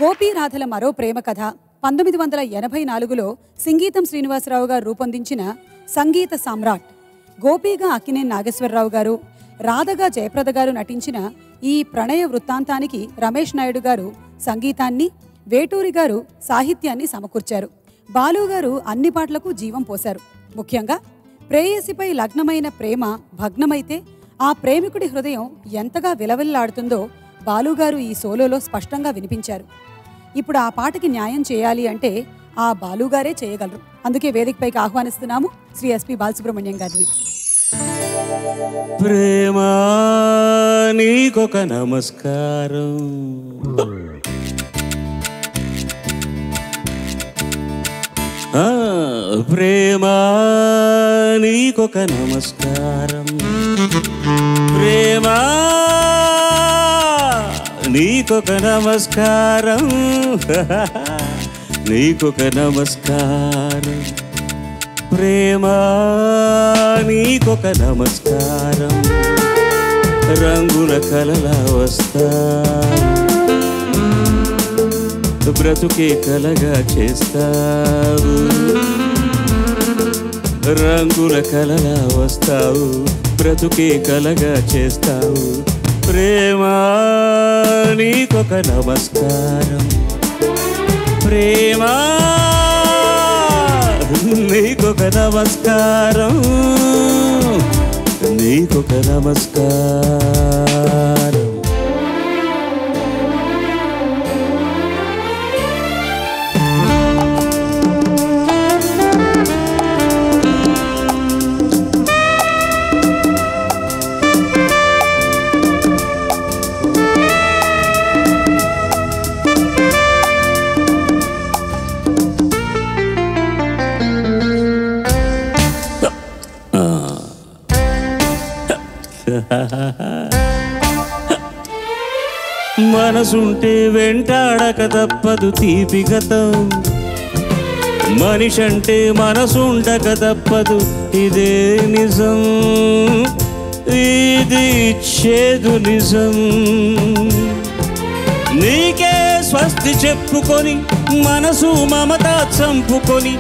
గోపీరాధల మరో ప్రేమ కథ 1984లో సింగీతం శ్రీనివాసరావు గారు రూపొందించిన సంగీత సామ్రాట్. గోపీగా అక్కినేని నాగేశ్వరరావు గారు, రాధగా జయప్రద గారు నటించిన ఈ ప్రణయ వృత్తాంతానికి రమేష్ నాయుడు గారు సంగీతాన్ని, వేటూరి గారు సాహిత్యాన్ని సమకూర్చారు. బాలు గారు అన్ని పాటలకు జీవం పోశారు. ముఖ్యంగా ప్రేయసిపై లగ్నమైన ప్రేమ భగ్నమైతే ఆ ప్రేమికుడి హృదయం ఎంతగా విలవిల్లాడుతుందో బాలుగారు ఈ సోలోలో స్పష్టంగా వినిపించారు. ఇప్పుడు ఆ పాటకి న్యాయం చేయాలి అంటే ఆ బాలుగారే చేయగలరు. అందుకే వేదికపైకి ఆహ్వానిస్తున్నాము శ్రీ ఎస్పి బాలసుబ్రహ్మణ్యం గారిని. ప్రేమా నీకొక నమస్కారం, ప్రేమా నీకొక నమస్కారం, ప్రేమా నీకొక నమస్కారం, నీకొక నమస్కారం, ప్రేమా నీకొక నమస్కారం. రంగుల కలలా వస్తా, బ్రతుకే కలగా చేస్తావు. రంగుల కలలా వస్తావు, బ్రతుకే కలగా చేస్తావు. ప్రేమా నీకొక నమస్కారం, ప్రేమా నీకొక నమస్కారం, నీకొక నమస్కారం. మనసుంటే వెంటాడక తప్పదు తీపి గతం, మనిషంటే మనసుండక తప్పదు ఇదే నిజం, ఇది చేదు నిజం. నీకే స్వస్తి చెప్పుకొని మనసు మమత చంపుకొని,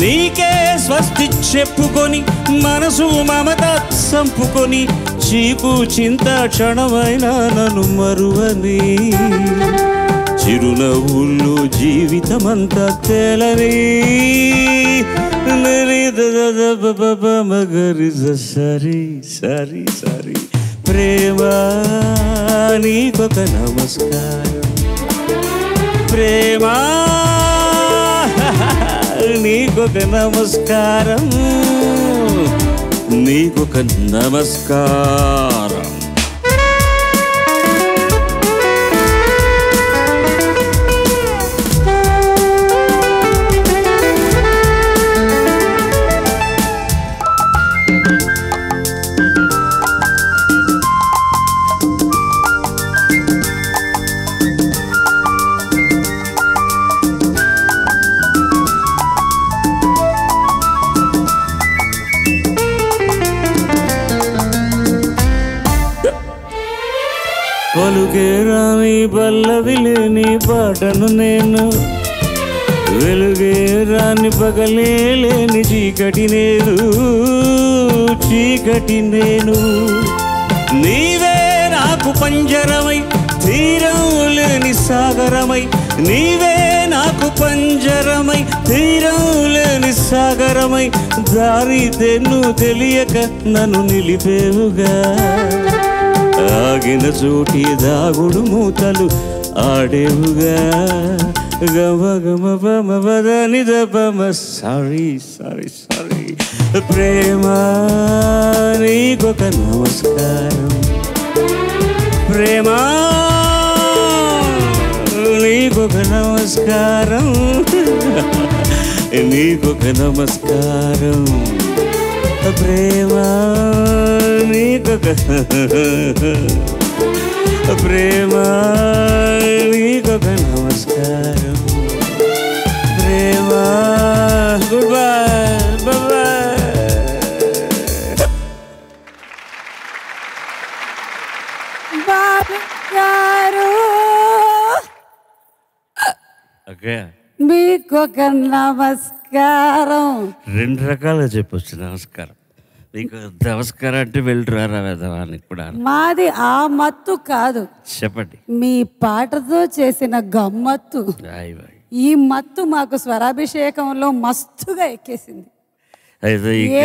నీకే స్వస్తి చెప్పుకొని మనసు మమత చంపుకొని, చీకు చింత క్షణమైన నన్ను మరువని, చిరునవ్వుల్లో జీవితమంతా తేలని, మగరి సరి సరి సరి. ప్రేమా నీకొక నమస్కారం, ప్రేమా నీకొక నమస్కారం, నీకొక నమస్కారం. పలుకే రాని పల్లవి లేని పాటను నేను, వెలుగే రాని పగలే లేని చీకటి నేను, చీకటి నేను. నీవే నాకు పంజరమై తీరం లేని సాగరమై, నీవే నాకు పంజరమై తీరం లేని సాగరమై, దారి తెన్ను తెలియక నన్ను నిలిపేవుగా. ఆగిన చోటి దాగుడు మూతలు ఆడేవుగా. గమ గమ బమ బదని దమ సారీ సారీ సారీ. ప్రేమా నీకొక నమస్కారం, ప్రేమా నీకొక నమస్కారం, నీకొక నమస్కారం. ప్రేమా నీకొక ప్రేమా నీకొక నమస్కారం, ప్రేమా. Good bye bye. బాబు గారు ఓకే, మీకొక నమస్కారం. 2 రకాలుగా చెప్పొచ్చు నమస్కారం. నీకు నమస్కారం అంటే వెళ్ళిరారా వేదవానికి కూడా. మాది ఆ మత్తు కాదు, చెప్పండి. మీ పాటతో చేసిన గమ్మత్తు. ఈ మత్తు మాకు స్వరాభిషేకంలో మస్తుగా ఎక్కేసింది.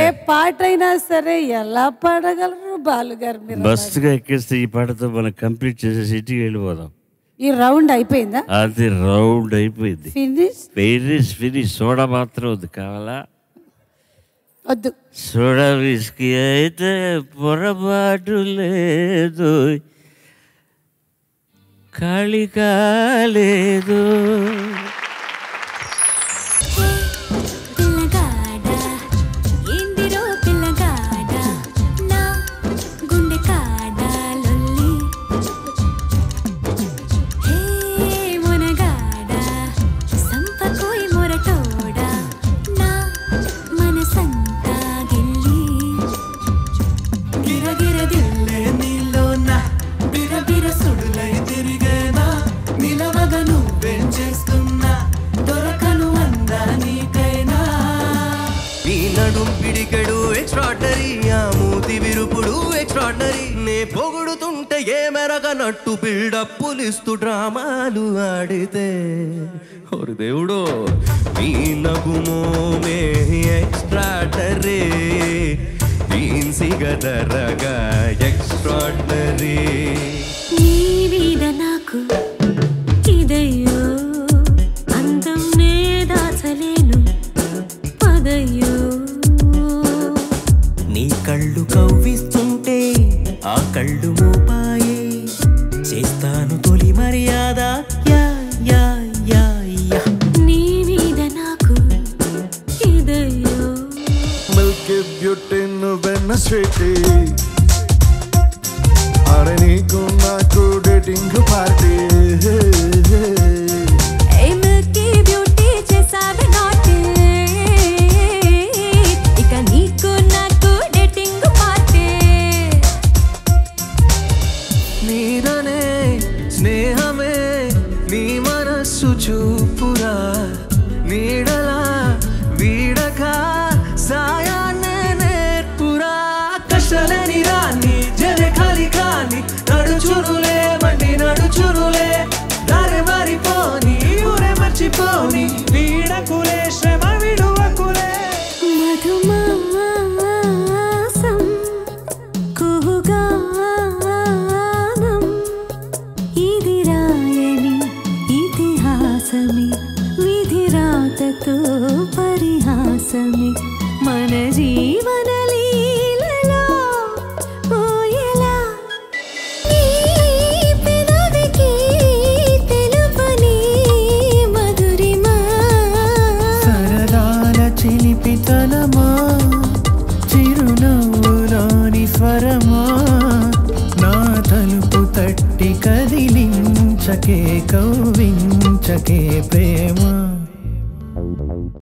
ఏ పాట అయినా సరే ఎలా పాడగలరు బాలుగారు మీరు? మస్తుగా ఎక్కేస్తే ఈ పాటతో మనం కంప్లీట్ చేసేసి ఇంటికి వెళ్ళిపోదాం. ఈ రౌండ్ అయిపోయిందా? అది రౌండ్ అయిపోయింది. ఫినిష్. సోడా మాత్రం వద్దు, కావాలా? వద్దు. సోడా విస్కీ అయితే పొరపాటు లేదు, ఖాళీ కాలేదు. పొగుడుతుంటే ఏ మెరగనట్టు బిల్డప్పులు ఇస్తూ డ్రామాలు ఆడితే ఓరి దేవుడు మీ నగుమోమే ఎక్స్ట్రాడరీ సిగదరగా ఎక్స్ట్రాడరీ. నీ మీద నాకు ఇదయ్యో అందం నే దాచలేను పదయ్యో. నీ కళ్ళు కవ్విస్తుంటే ఆ కళ్ళు మోపాయే చేస్తాను తొలి మర్యాద. Yeah yeah yeah yeah. నీ మీద నాకు ఇదయ్యో. మిల్కీ బ్యూటీ నువ్వెన్న స్వీటీ, అరే నీకు నాకు డేటింగ్ పార్టీ. మిల్కీ బ్యూటీ చేసావే నాటి, ఇక నీకు నాకు డేటింగ్ పార్టీ. నీదనే స్నేహమే నీ మనస్సు చూపురా, నీడలా వీడక సాయాన్నే నేర్పురా. కష్టలేని రాని జరే ఖాళీ కాని నడుచురులే బండి నడుచురులే, దారి మారిపోని ఊరే మర్చిపోని వీడకులే శ్రమ విడువకులే. మధుమాసం కుహుగానం ఇది రాయని ఇతిహాసమి, విధిరాతతో పరిహాసమి. మన జీవన లీలలో పోయేలా నీ పెదవికి తెలుపని మధురిమా. సరదాల చిలిపితనమా, చిరునవ్వులోని స్వరమా, నా తలుపు తట్టి కదిలించకే కవ్వించకే ప్రేమ.